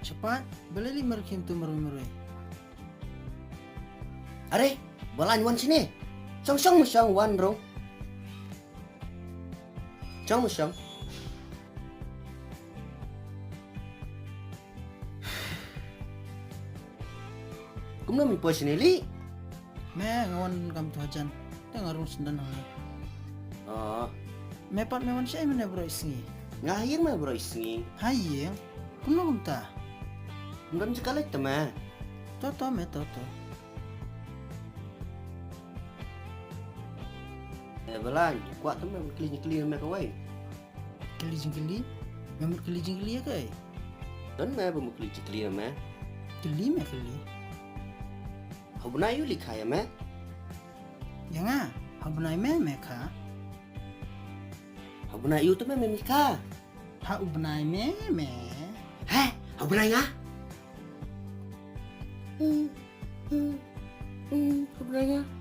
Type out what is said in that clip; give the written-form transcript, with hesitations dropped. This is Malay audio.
Cepat, beli 5 kim tu merui-merui. Are, balan wan sini. Song wan ro. Song. Kum na mi po sini li. Me ngawan kam tu hajan. Dengar rung sendan hang. Oh, Me pat me wan syai mana bro isingi. ngahir mah bro isngi. Hai, kum na kum ta. Ndon sekali tema. Toto me toto. Balan, kuat teman keli me kawai. Keli jingkeli. Memur keli jingkeli ya kai. Dan me bamu keli me. Keli me keli. Hau bna yu li khaya me. Yang U Bnai Me ka. Hau bna yu tu me mika. U Bnai Me. Heh, hau bna nga. Hau bna nga.